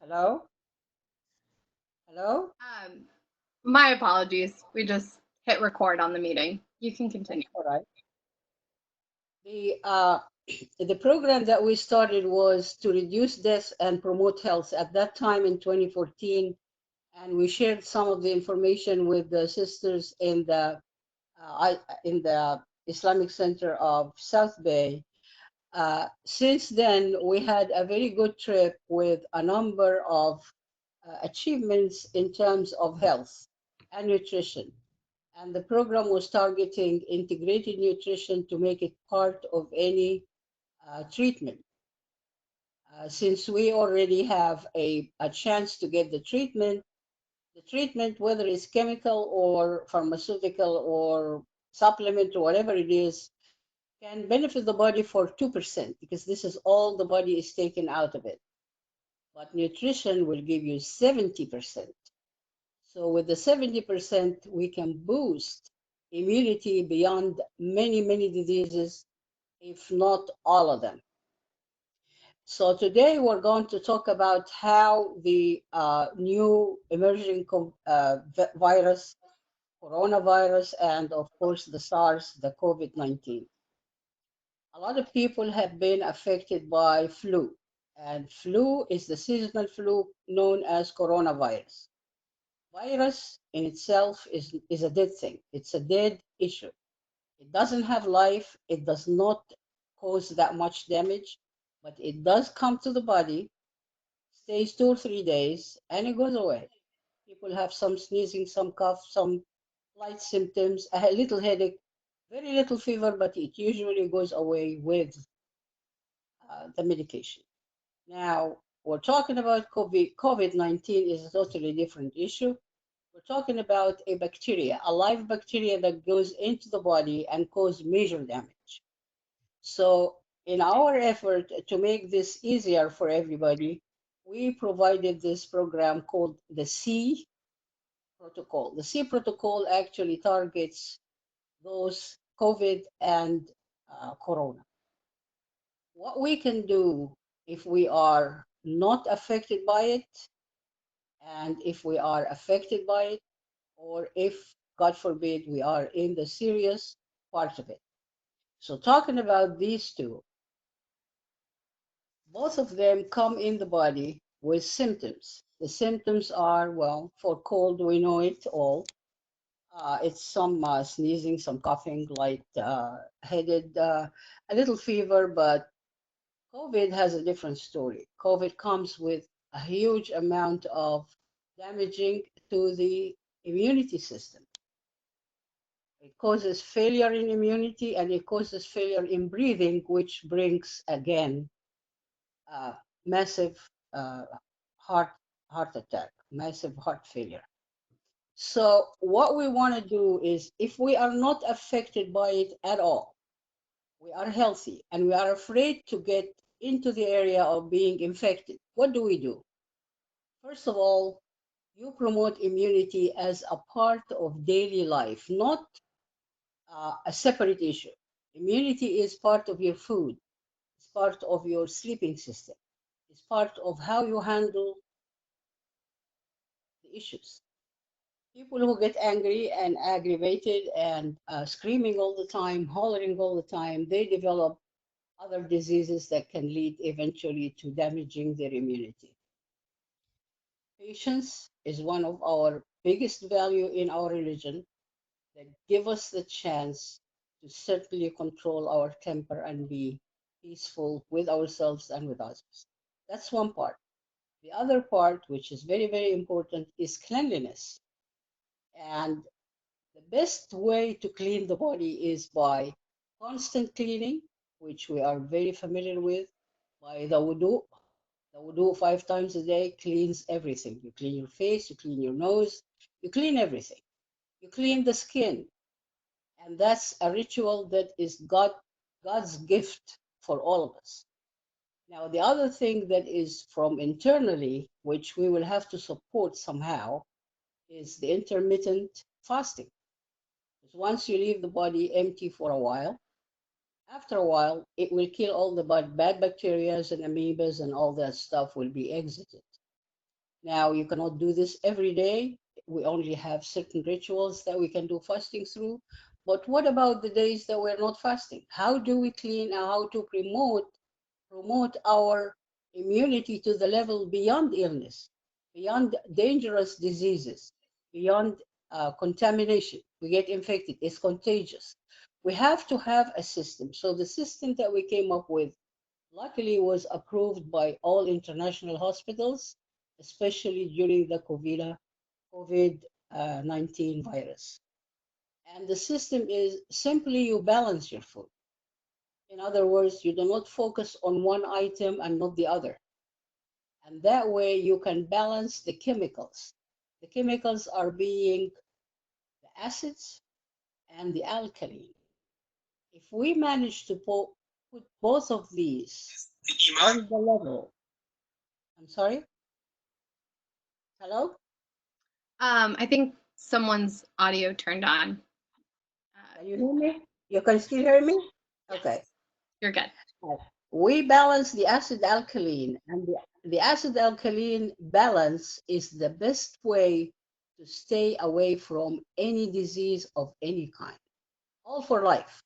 Hello? Hello? Um, my apologies. We just hit record on the meeting. You can continue. That's all right. The the program that we started was to reduce deaths and promote health at that time in 2014, and we shared some of the information with the sisters in the Islamic Center of South Bay. Since then, we had a very good trip with a number of achievements in terms of health and nutrition. And the program was targeting integrated nutrition to make it part of any treatment. Since we already have a chance to get the treatment, whether it's chemical or pharmaceutical or supplement or whatever it is, can benefit the body for 2% because this is all the body is taken out of it. But nutrition will give you 70%. So with the 70%, we can boost immunity beyond many, many diseases, if not all of them. So today we're going to talk about how the new emerging virus, coronavirus, and of course the SARS, the COVID-19. A lot of people have been affected by flu, and flu is the seasonal flu known as coronavirus. Virus in itself is a dead thing. It's a dead issue. It doesn't have life. It does not cause that much damage, but it does come to the body, stays 2 or 3 days, and it goes away. People have some sneezing, some cough, some light symptoms, a little headache, very little fever, but it usually goes away with the medication. Now, we're talking about COVID-19 is a totally different issue. We're talking about a bacteria, a live bacteria that goes into the body and cause major damage. So, in our effort to make this easier for everybody, we provided this program called the C protocol. The C protocol actually targets those COVID and Corona. What we can do if we are not affected by it, and if we are affected by it, or if, God forbid, we are in the serious part of it. So, talking about these two, both of them come in the body with symptoms. The symptoms are, well, for cold, we know it all. It's some sneezing, some coughing, light headed, a little fever, but COVID has a different story. COVID comes with a huge amount of damaging to the immunity system. It causes failure in immunity and it causes failure in breathing, which brings again massive uh, heart heart attack, massive heart failure. So what we want to do is, if we are not affected by it at all, we are healthy and we are afraid to get into the area of being infected. What do we do? First of all, you promote immunity as a part of daily life, not a separate issue. Immunity is part of your food, it's part of your sleeping system, it's part of how you handle the issues. People who get angry and aggravated and screaming all the time, hollering all the time, they develop other diseases that can lead eventually to damaging their immunity. Patience is one of our biggest value in our religion that give us the chance to certainly control our temper and be peaceful with ourselves and with others. That's one part. The other part, which is very, very important, is cleanliness. And the best way to clean the body is by constant cleaning, which we are very familiar with, by the wudu. The wudu 5 times a day cleans everything. You clean your face, you clean your nose, you clean everything. You clean the skin. And that's a ritual that is God's gift for all of us. Now, the other thing that is from internally, which we will have to support somehow, is the intermittent fasting. Because once you leave the body empty for a while, after a while, it will kill all the bad bacteria and amoebas and all that stuff will be exited. Now, you cannot do this every day. We only have certain rituals that we can do fasting through. But what about the days that we're not fasting? How do we clean and how to promote our immunity to the level beyond illness, beyond dangerous diseases, beyond contamination? We get infected, it's contagious. We have to have a system. So the system that we came up with luckily was approved by all international hospitals, especially during the COVID-19 virus. And the system is simply you balance your food. In other words, you do not focus on one item and not the other. And that way you can balance the chemicals. The chemicals are being the acids and the alkaline. If we manage to put both of these on the level, I'm sorry, hello? I think someone's audio turned on. Can you hear me? You can still hear me? Okay. Yes, you're good. We balance the acid alkaline, and the acid alkaline balance is the best way to stay away from any disease of any kind, all for life.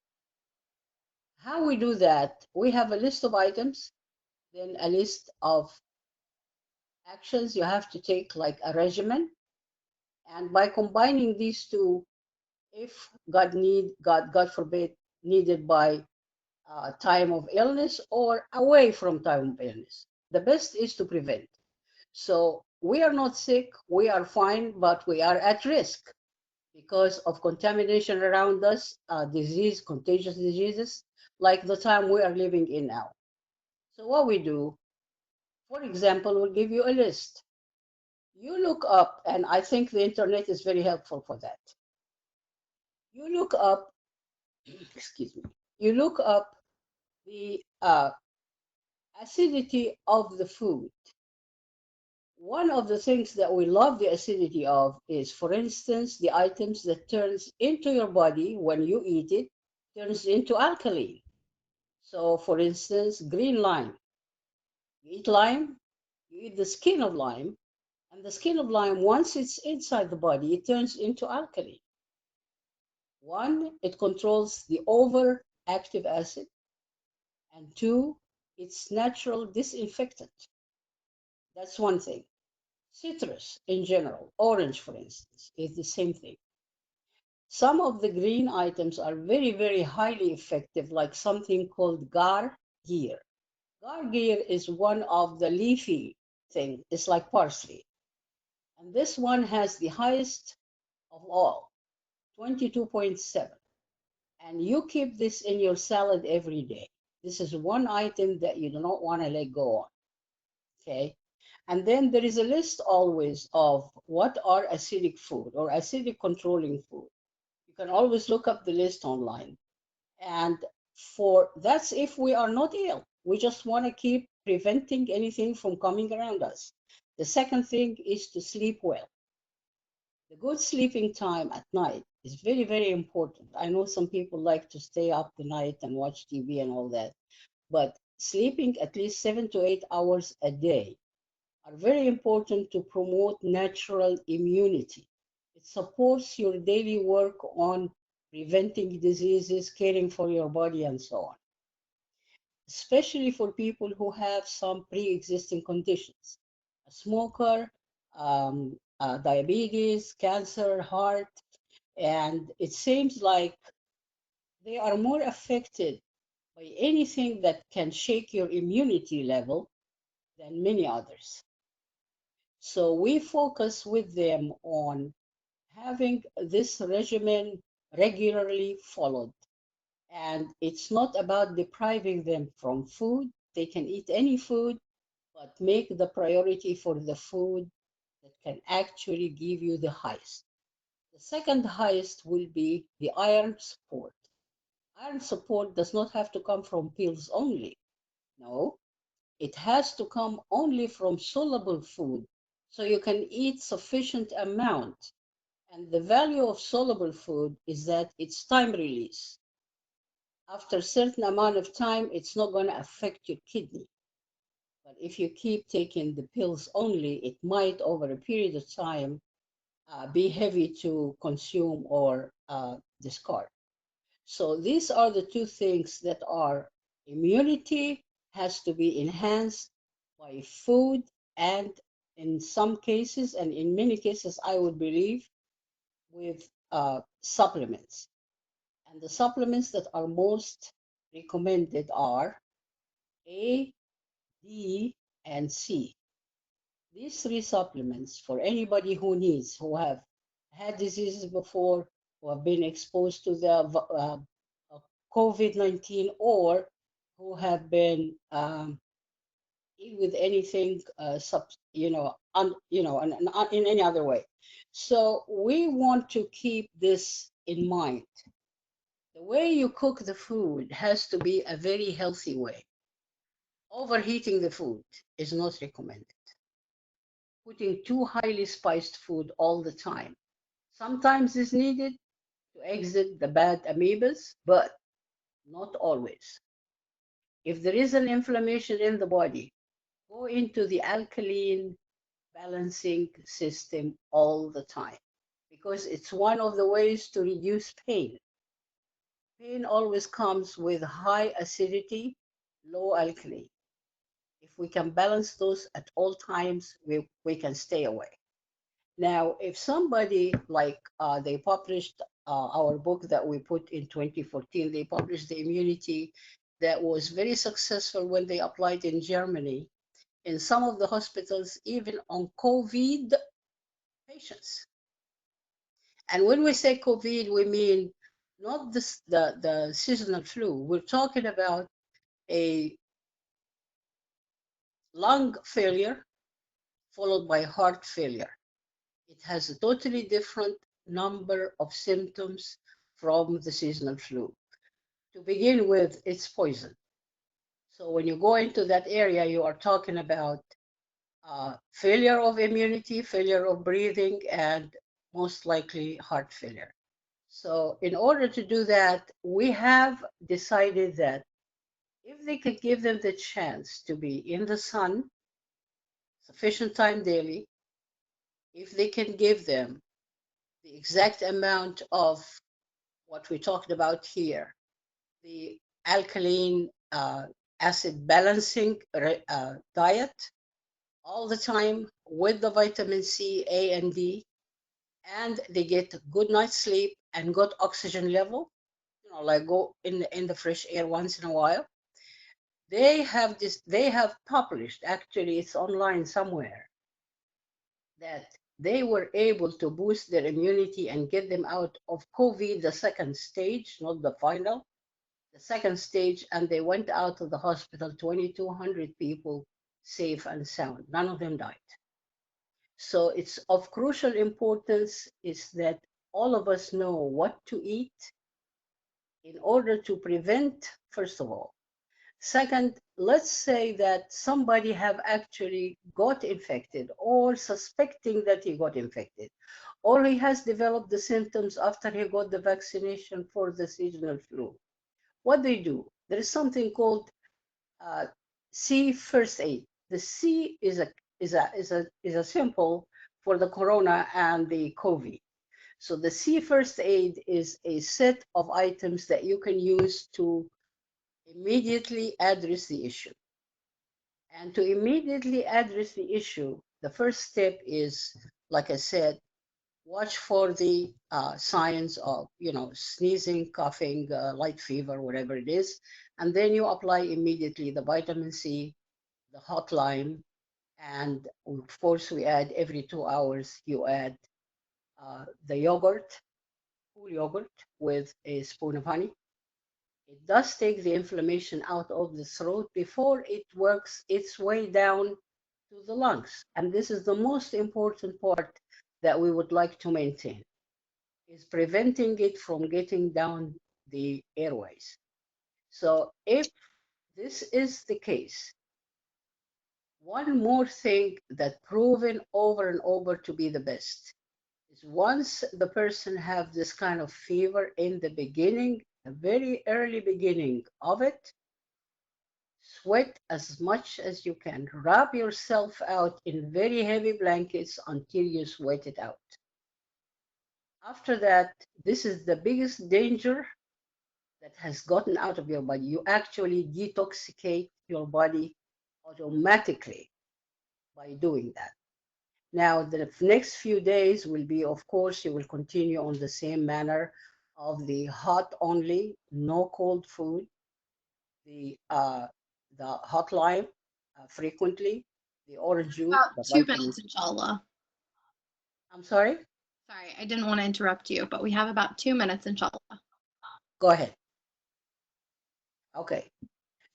How we do that? We have a list of items, then a list of actions you have to take, like a regimen. And by combining these two, if God forbid, needed by time of illness or away from time of illness. The best is to prevent. So we are not sick, we are fine, but we are at risk because of contamination around us, contagious diseases, like the time we are living in now. So what we do, for example, we'll give you a list. You look up, and I think the internet is very helpful for that. You look up, excuse me, you look up the acidity of the food. One of the things that we love the acidity of is, for instance, the items that turns into your body when you eat it, turns into alkaline. So, for instance, green lime. You eat lime, you eat the skin of lime, and the skin of lime, once it's inside the body, it turns into alkaline. One, it controls the overactive acid, and two, it's natural disinfectant. That's one thing. Citrus in general, orange for instance, is the same thing. Some of the green items are very, very highly effective, like something called gar gear. Gar gear is one of the leafy things, it's like parsley. And this one has the highest of all, 22.7. And you keep this in your salad every day. This is one item that you do not want to let go on. Okay. And then there is a list always of what are acidic food or acidic controlling food. You can always look up the list online. And for that's if we are not ill. We just want to keep preventing anything from coming around us. The second thing is to sleep well. The good sleeping time at night is very, very important. I know some people like to stay up the night and watch TV and all that, but sleeping at least 7 to 8 hours a day are very important to promote natural immunity. It supports your daily work on preventing diseases, caring for your body, and so on, especially for people who have some pre-existing conditions. A smoker, diabetes, cancer, heart, and it seems like they are more affected by anything that can shake your immunity level than many others. So we focus with them on having this regimen regularly followed. And it's not about depriving them from food. They can eat any food, but make the priority for the food that can actually give you the highest. The second highest will be the iron support. Iron support does not have to come from pills only. No, it has to come only from soluble food. So you can eat sufficient amount. And the value of soluble food is that it's time release. After a certain amount of time, it's not going to affect your kidney. But if you keep taking the pills only, it might, over a period of time, be heavy to consume or discard. So these are the two things that are immunity has to be enhanced by food and in some cases and in many cases I would believe with supplements. And the supplements that are most recommended are A, D, and C. These three supplements for anybody who needs, who have had diseases before, who have been exposed to the COVID-19, or who have been ill with anything, in any other way. So we want to keep this in mind. The way you cook the food has to be a very healthy way. Overheating the food is not recommended. Putting too highly spiced food all the time sometimes is needed to exit the bad amoebas, but not always. If there is an inflammation in the body, go into the alkaline balancing system all the time because it's one of the ways to reduce pain. Pain always comes with high acidity, low alkaline. If we can balance those at all times, we can stay away. Now, if somebody like they published our book that we put in 2014, they published the immunity that was very successful when they applied in Germany in some of the hospitals, even on COVID patients. And when we say COVID, we mean not the seasonal flu. We're talking about a lung failure followed by heart failure. It has a totally different number of symptoms from the seasonal flu. To begin with, it's poison. So when you go into that area, you are talking about failure of immunity, failure of breathing, and most likely heart failure. So in order to do that, we have decided that if they could give them the chance to be in the sun sufficient time daily, if they can give them the exact amount of what we talked about here, the alkaline acid balancing diet all the time with the vitamin C, A, and D, and they get good night's sleep and good oxygen level, like go in the fresh air once in a while. They have published, actually it's online somewhere, that they were able to boost their immunity and get them out of COVID, the second stage, not the final, the second stage, and they went out of the hospital, 2,200 people safe and sound. None of them died. So it's of crucial importance is that all of us know what to eat in order to prevent, first of all. Second, let's say that somebody have actually got infected or suspecting that he got infected, or he has developed the symptoms after he got the vaccination for the seasonal flu. What they do, there is something called uh, C first aid. The C is a simple for the corona and the COVID. So the C first aid is a set of items that you can use to immediately address the issue. And to immediately address the issue, the first step is, like I said, watch for the signs of, sneezing, coughing, light fever, whatever it is. And then you apply immediately the vitamin C, the hot lime, and of course we add every 2 hours, you add the yogurt, cool yogurt with a spoon of honey. It does take the inflammation out of the throat before it works its way down to the lungs. And this is the most important part that we would like to maintain, is preventing it from getting down the airways. So if this is the case, one more thing that proven over and over to be the best is once the person have this kind of fever in the beginning, the very early beginning of it, Sweat as much as you can. Wrap yourself out in very heavy blankets until you sweat it out. After that, this is the biggest danger that has gotten out of your body. You actually detoxicate your body automatically by doing that. Now, the next few days will be, of course, you will continue on the same manner of the hot only, no cold food, the hot lime frequently, the orange juice, About the 2 minutes, vitamin. inshallah. I'm sorry? Sorry, I didn't want to interrupt you, but we have about 2 minutes, inshallah. Go ahead. Okay.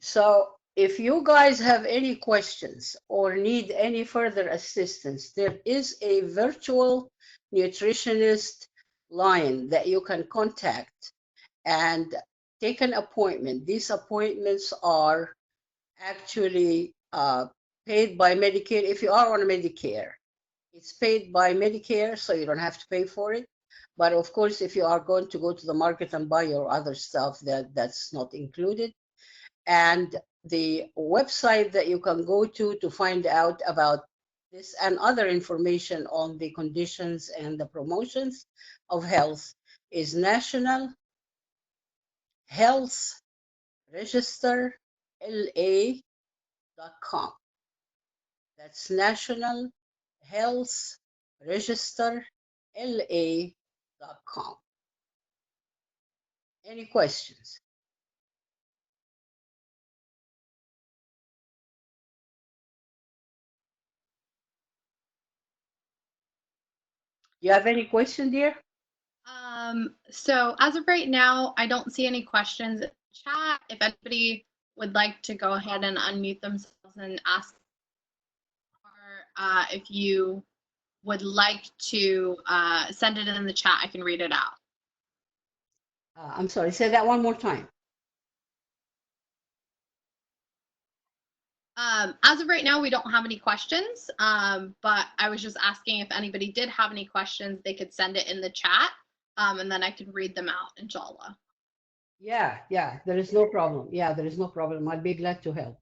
So if you guys have any questions or need any further assistance, there is a virtual nutritionist line that you can contact and take an appointment. These appointments are actually paid by Medicare. If you are on Medicare, it's paid by Medicare, so you don't have to pay for it. But of course, if you are going to go to the market and buy your other stuff, that's not included. And the website that you can go to find out about this and other information on the conditions and the promotions of health is National Health Register LA.com. That's National Health Register LA.com. Any questions? You have any question, dear? So as of right now, I don't see any questions in the chat. If anybody would like to go ahead and unmute themselves and ask, or if you would like to send it in the chat, I can read it out. I'm sorry, say that one more time. As of right now, we don't have any questions, but I was just asking if anybody did have any questions, they could send it in the chat, and then I could read them out, inshallah. Yeah, there is no problem. Yeah, there is no problem. I'd be glad to help.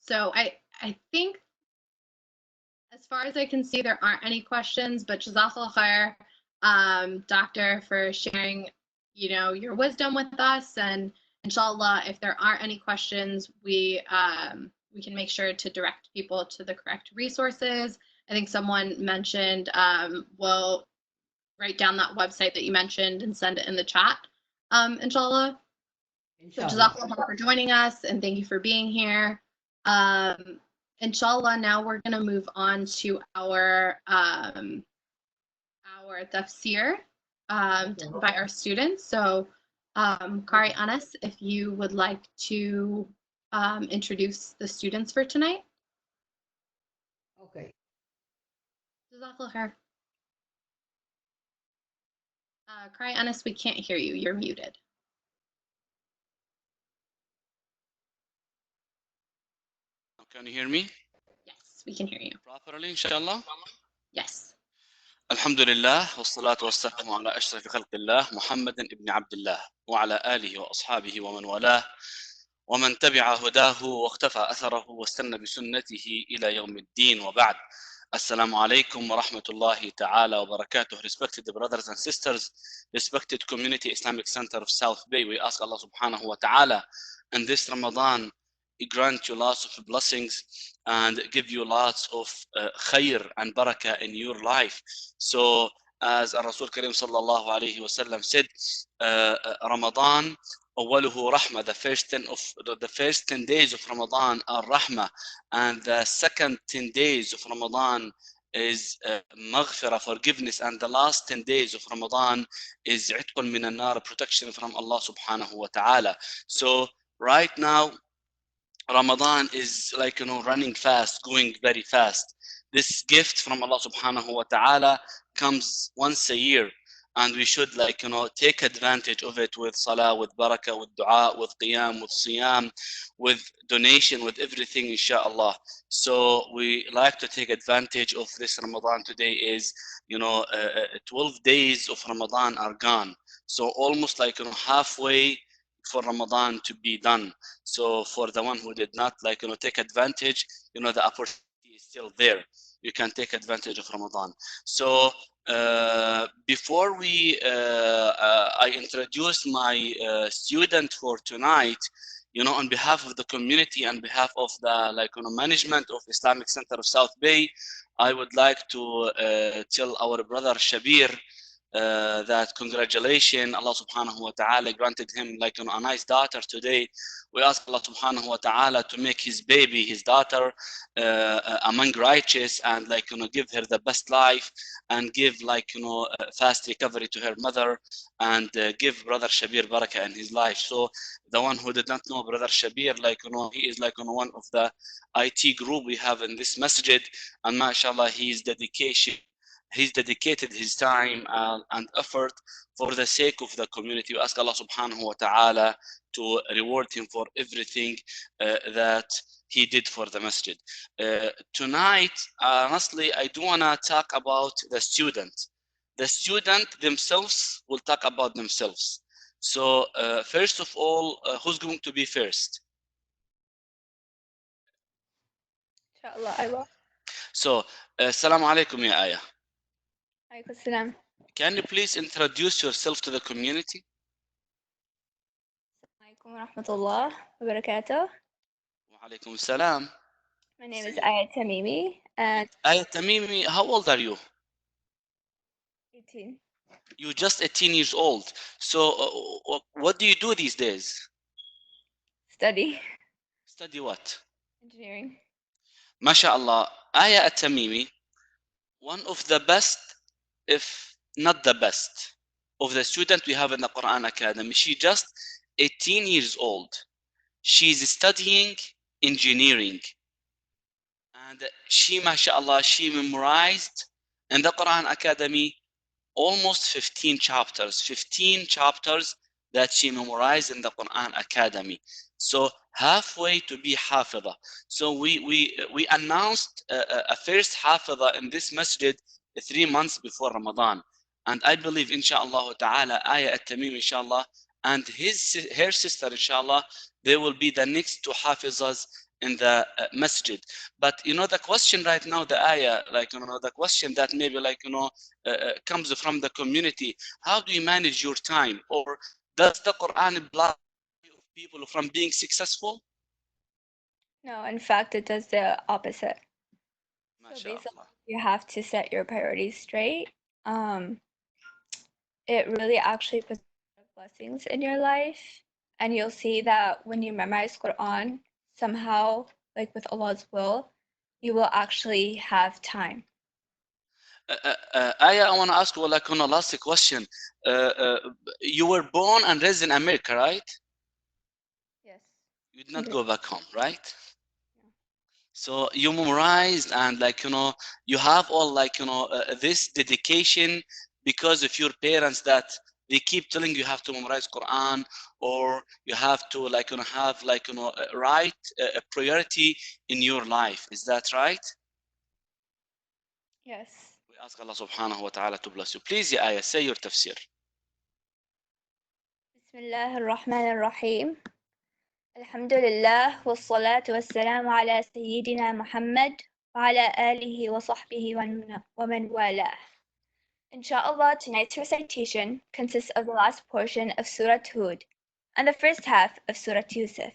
So I think, as far as I can see, there aren't any questions, but Jazakallah khair, doctor, for sharing, your wisdom with us. And inshallah, if there aren't any questions, we can make sure to direct people to the correct resources. I think someone mentioned, we'll write down that website that you mentioned and send it in the chat, inshallah. So Jazakallah for joining us, and thank you for being here. Inshallah, now we're going to move on to our tafsir by our students. So Qari Anas, if you would like to introduce the students for tonight. Okay. Jazakallah khair. Qari Anas, we can't hear you. You're muted. Can you hear me? Yes, we can hear you. Properly, inshallah? Yes. الحمد لله والصلاة والسلام على أشرف خلق الله محمد ابن عبد الله وعلى آله وأصحابه ومن والاه ومن تبع هداه واختفى أثره واستنى بسنته إلى يوم الدين وبعد. Assalamu alaikum wa rahmatullahi ta'ala wa barakatuh. Respected brothers and sisters, respected community Islamic Center of South Bay, we ask Allah subhanahu wa ta'ala in this Ramadan, He grant you lots of blessings and give you lots of khair and barakah in your life. So as Rasul Karim sallallahu alayhi wa sallam said, Ramadan أوله رحمة, the first 10 days of Ramadan are rahmah, and the second 10 days of Ramadan is maghfirah, forgiveness, and the last 10 days of Ramadan is عتق من النار, protection from Allah subhanahu wa ta'ala. So right now Ramadan is like, running fast, going very fast. This gift from Allah subhanahu wa ta'ala comes once a year, and we should take advantage of it with salah, with barakah, with dua, with qiyam, with siyam, with donation, with everything, inshallah. So we like to take advantage of this Ramadan. Today is 12 days of Ramadan are gone, so almost halfway for Ramadan to be done. So for the one who did not take advantage, the opportunity is still there. You can take advantage of Ramadan. So before I introduce my student for tonight, on behalf of the community, on behalf of the management of Islamic Center of South Bay, I would like to tell our brother Shabir that congratulations, Allah subhanahu wa ta'ala granted him a nice daughter today. We ask Allah subhanahu wa ta'ala to make his baby, his daughter, among righteous, and give her the best life, and give fast recovery to her mother, and give brother Shabir barakah in his life. So the one who did not know brother Shabir, he is one of the IT group we have in this masjid, and mashallah, he's dedicated his time and effort for the sake of the community. We ask Allah subhanahu wa ta'ala to reward him for everything that he did for the masjid. Tonight, honestly, I do want to talk about the student. The student themselves will talk about themselves. So first of all, who's going to be first? Inshallah, I will. So, assalamu alaikum ya Aya. Alaikum salam. Can you please introduce yourself to the community? Alaikum wa rahmatullah wa barakatuh. Wa alaikum salam. My name is Ayat Tamimi, and Aya Tamimi, how old are you? 18. You're just 18 years old. So what do you do these days? Study Study what? engineering. MashaAllah, Aya Tamimi, one of the best, if not the best, of the student we have in the Quran Academy. She's just 18 years old. She's studying engineering. And she, mashallah, she memorized in the Quran Academy almost 15 chapters that she memorized in the Quran Academy. So halfway to be Hafidha. So we announced a first Hafidha in this masjid 3 months before Ramadan. And I believe, inshallah ta'ala, Aya at-Tamim, inshallah, and her sister, inshallah, they will be the next two Hafizas in the masjid. But the question right now, the Ayah, the question that maybe comes from the community: how do you manage your time? Or does the Quran block people from being successful? No, in fact, it does the opposite. So MashaAllah. basically, you have to set your priorities straight. It really actually puts blessings in your life, and you'll see that when you memorize Quran, somehow, with Allah's will, you will actually have time. Aya, I want to ask you a last question. You were born and raised in America, right? Yes. You did not go back home, right? So you memorized, and you have all this dedication because of your parents, that they keep telling you have to memorize Quran, or you have to have right priority in your life. Is that right? Yes. We ask Allah subhanahu wa ta'ala to bless you. Please, ya Ayah, say your tafsir. Bismillah ar-Rahman ar-Rahim. Alhamdulillah wassalatu wassalamu ala Sayyidina Muhammad wa ala alihi wa sahbihi wa man walah. Inshallah, tonight's recitation consists of the last portion of Surah Hud and the first half of Surah Yusuf.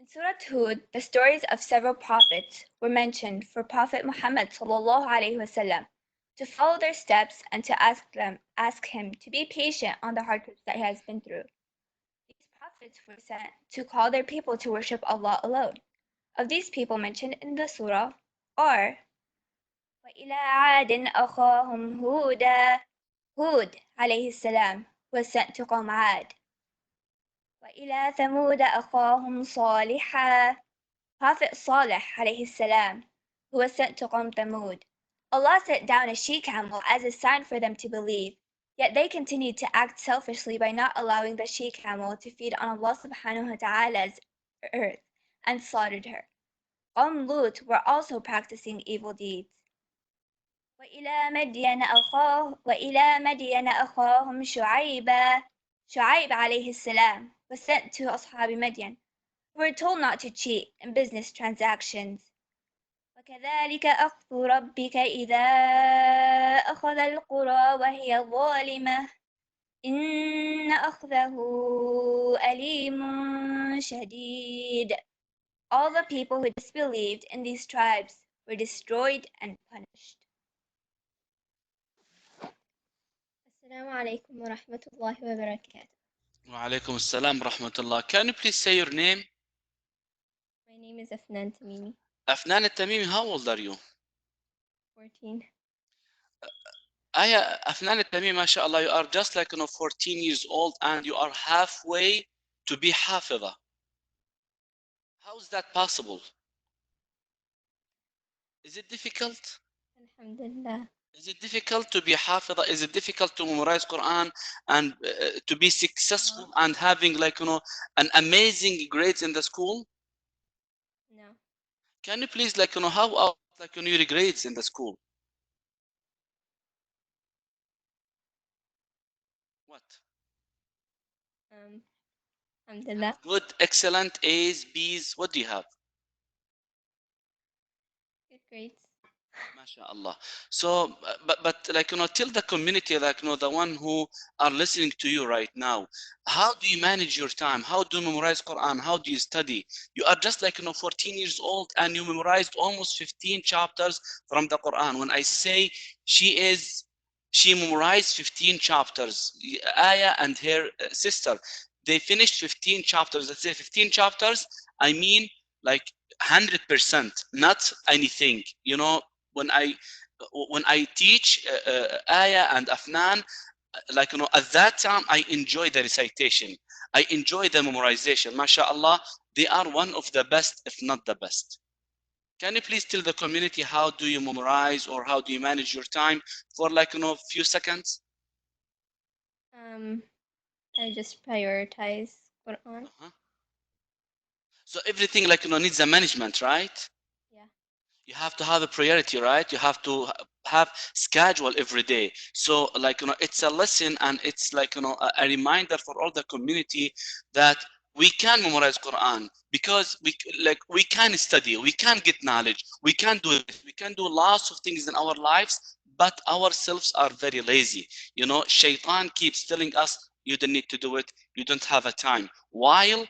In Surah Hud, the stories of several prophets were mentioned for Prophet Muhammad sallallahu alaihi wasallam to follow their steps and to ask him to be patient on the hardships that he has been through. These prophets were sent to call their people to worship Allah alone. Of these people mentioned in the surah are وَإِلَى عَادٍ أَخَاهُمْ هُودًا. Hud alayhi salam was sent to Qawm Ad. وَإِلَى ثَمُودَ أَخَاهُمْ صَالِحًا. Prophet Salih alayhi salam, who was sent to Qawm Thamud. Allah sent down a she-camel as a sign for them to believe, yet they continued to act selfishly by not allowing the she-camel to feed on Allah subhanahu wa ta'ala's earth and slaughtered her. Qawm Lut were also practicing evil deeds. وإلى مدين أخاهم شعيبا. Shu'aib alayhi salam was sent to أصحاب مدين, who were told not to cheat in business transactions. وكذلك أخذ ربك إذا أخذ القرى وهي ظالمة إن أخذه أليم شديد. All the people who disbelieved in these tribes were destroyed and punished. السلام عليكم ورحمة الله وبركاته. وعليكم السلام ورحمة الله. Can you please say your name? My name is Afnan Tamimi. Afnan al-Tamimi, how old are you? 14. Afnan al-Tamimi, mashallah, you are just like 14 years old and you are halfway to be hafidah. How is that possible? Is it difficult? Alhamdulillah. Is it difficult to be hafidah? Is it difficult to memorize Quran and to be successful and having an amazing grades in the school? No. Can you please how are your grades in the school? What? Alhamdulillah. Good, excellent, A's, B's. What do you have? Good grades. MashaAllah. So, but tell the community, the one who are listening to you right now, how do you manage your time? How do you memorize Quran? How do you study? You are just 14 years old and you memorized almost 15 chapters from the Quran. When I say she memorized 15 chapters, Aya and her sister, they finished 15 chapters. Let's say 15 chapters. I mean, 100%, not anything. When I teach Aya and Afnan, at that time I enjoy the recitation, I enjoy the memorization. MashaAllah, they are one of the best, if not the best. Can you please tell the community how do you memorize or how do you manage your time for few seconds? I just prioritize Quran. So everything needs a management, right? Yeah. You have to have a priority, right? You have to have schedule every day. So it's a lesson and it's a reminder for all the community that we can memorize Quran because we can study, we can get knowledge, we can do it, we can do lots of things in our lives, but ourselves are very lazy. Shaitan keeps telling us you don't need to do it, you don't have a time, while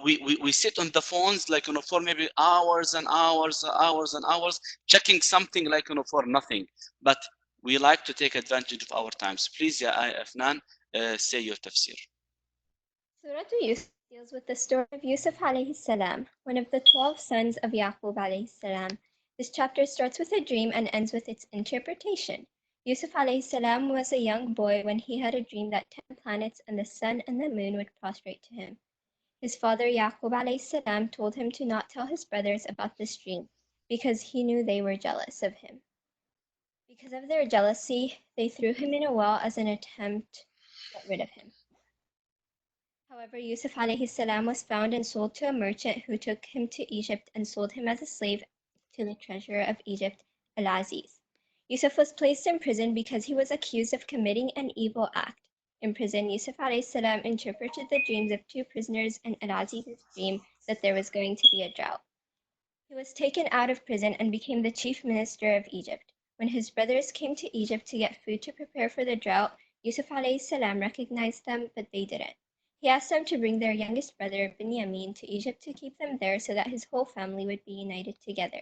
we sit on the phones for maybe hours and hours and hours checking something for nothing, but we like to take advantage of our times. Please, Afnan, say your tafsir. Surah Yusuf deals with the story of Yusuf alayhi salam, one of the 12 sons of Yaqub alayhi salam. This chapter starts with a dream and ends with its interpretation. Yusuf alayhi salam was a young boy when he had a dream that 10 planets and the sun and the moon would prostrate to him. His father Yaqub alayhi salam told him to not tell his brothers about this dream because he knew they were jealous of him. Because of their jealousy, they threw him in a well as an attempt to get rid of him. However, Yusuf alayhi salam was found and sold to a merchant who took him to Egypt and sold him as a slave to the treasurer of Egypt, Al-Aziz. Yusuf was placed in prison because he was accused of committing an evil act. In prison, Yusuf alayhi salam interpreted the dreams of 2 prisoners and Al-Aziz's dream that there was going to be a drought. He was taken out of prison and became the chief minister of Egypt. When his brothers came to Egypt to get food to prepare for the drought, Yusuf alayhi salam recognized them, but they didn't. He asked them to bring their youngest brother, Binyamin, to Egypt to keep them there so that his whole family would be united together.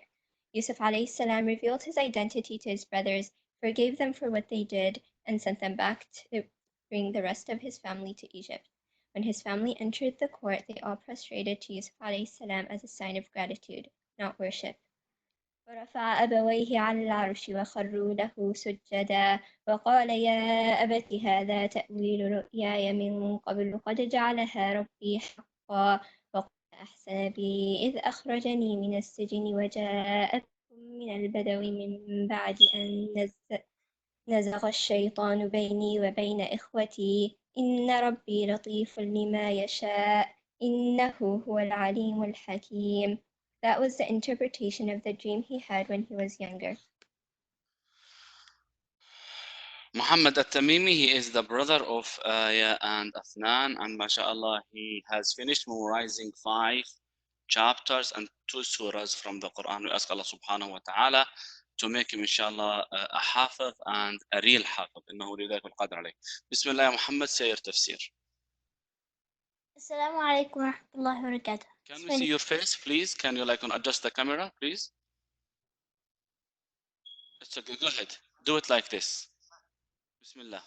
Yusuf alayhi salam revealed his identity to his brothers, forgave them for what they did, and sent them back to bring the rest of his family to Egypt. When his family entered the court, they all prostrated to Yusuf alayhi salam as a sign of gratitude, not worship. ورفع أبويه على العرش وخروا له سجدا وقال يا أبت هذا تأويل رؤياي من قبل قد جعلها ربي حقا وقد أحسن بي إذ أخرجني من السجن وجاء بكم من البدو من بعد أن نزغ الشيطان بيني وبين إخوتي إن ربي لطيف لما يشاء إنه هو العليم الحكيم. That was the interpretation of the dream he had when he was younger. Muhammad At-Tamimi, he is the brother of Aya and Afnan, and mashallah, he has finished memorizing 5 chapters and 2 surahs from the Quran. We ask Allah subhanahu wa ta'ala to make him inshallah a hafiz and a real hafiz. إنه ولي ذلك القادر عليه. بسم الله يا محمد, say your tafsir. السلام عليكم ورحمة الله وبركاته. Can we see your face, please? Can you adjust the camera, please? It's okay, go ahead. Do it like this. Bismillah.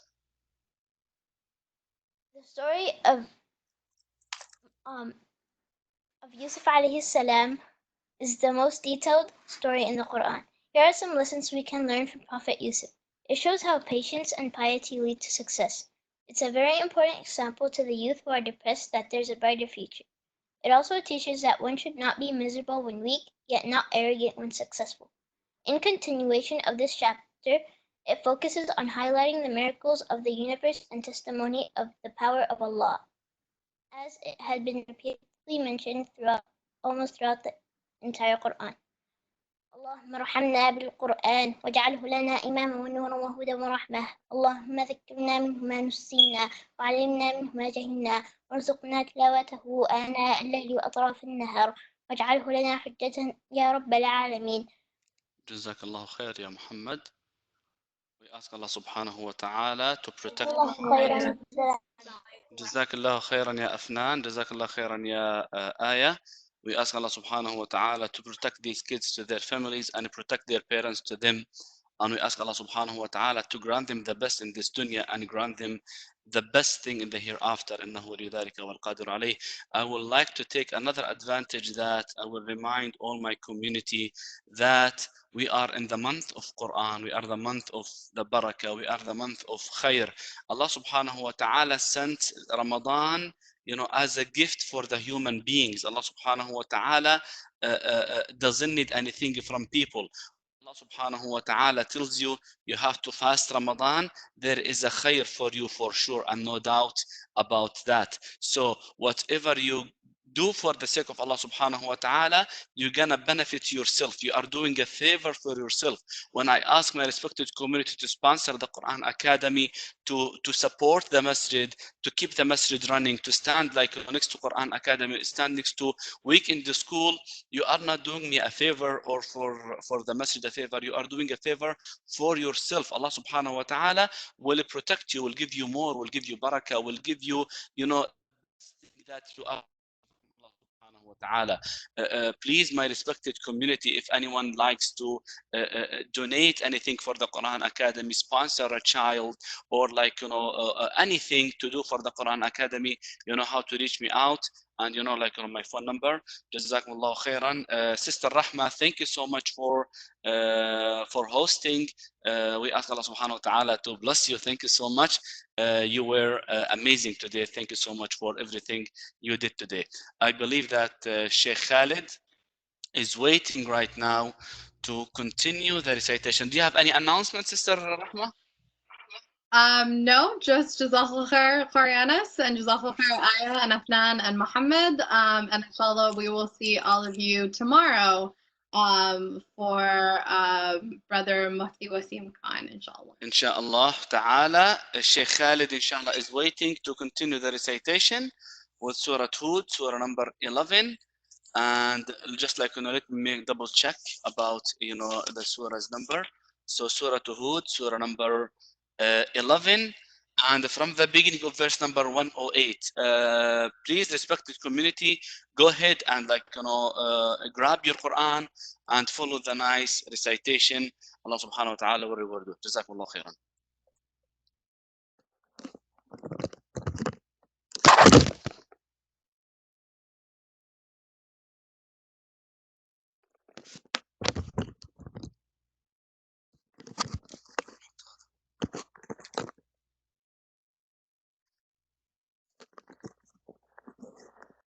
The story of Yusuf alayhi salam is the most detailed story in the Quran. Here are some lessons we can learn from Prophet Yusuf. It shows how patience and piety lead to success. It's a very important example to the youth who are depressed that there's a brighter future. It also teaches that one should not be miserable when weak, yet not arrogant when successful. In continuation of this chapter, it focuses on highlighting the miracles of the universe and testimony of the power of Allah, as it had been repeatedly mentioned almost throughout the entire Quran. اللهم ارحمنا بالقرآن واجعله لنا إماما ونورا وهدى ورحمة. اللهم ذكرنا منه ما نسينا وعلمنا منه ما جهلنا وارزقنا تلاوته آناء الليل وأطراف النهار واجعله لنا حجة يا رب العالمين. Jazakallah khair, ya Muhammad. We ask Allah subhanahu wa ta'ala to protect. Jazakallah khairan ya Afnan. Jazakallah khairan ya Aya. We ask Allah subhanahu wa ta'ala to protect these kids to their families and protect their parents to them. And we ask Allah subhanahu wa ta'ala to grant them the best in this dunya and grant them the best thing in the hereafter. إنه ولي ذلك والقادر عليه. I would like to take another advantage that I will remind all my community that we are in the month of Quran, we are the month of the barakah, we are the month of khair. Allah subhanahu wa ta'ala sent Ramadan, as a gift for the human beings. Allah subhanahu wa ta'ala doesn't need anything from people. Allah subhanahu wa ta'ala tells you you have to fast Ramadan. There is a khair for you for sure, and no doubt about that. So whatever you do for the sake of Allah subhanahu wa ta'ala, you're gonna benefit yourself. You are doing a favor for yourself. When I ask my respected community to sponsor the Quran Academy, to support the masjid, to keep the masjid running, to stand next to Quran Academy, stand next to Week in the School, you are not doing me a favor or for the masjid a favor. You are doing a favor for yourself. Allah subhanahu wa ta'ala will protect you, will give you more, will give you barakah, will give you, that you are. Please, my respected community, if anyone likes to donate anything for the Quran Academy, sponsor a child, or anything to do for the Quran Academy, you know how to reach me out, and my phone number. Jazakumullahu khairan. Sister Rahma, thank you so much for hosting. We ask Allah subhanahu wa ta'ala to bless you. Thank you so much. You were amazing today. Thank you so much for everything you did today. I believe that Sheikh Khalid is waiting right now to continue the recitation. Do you have any announcements, Sister Rahma? No, just Jazakallah khair Qarianis and Jazakallah khair Aya and Afnan and Muhammad. And inshallah, we will see all of you tomorrow for Brother Mufti Wasim Khan, inshallah. Inshallah ta'ala. Sheikh Khalid, inshallah, is waiting to continue the recitation with Surah Hud, Surah number 11. And just let me double check about the surah's number. So Surah Hud, Surah number 11, and from the beginning of verse number 108. Please, respected community, go ahead and grab your Quran and follow the nice recitation. Allah subhanahu wa ta'ala will reward you. Jazakumullah khairan.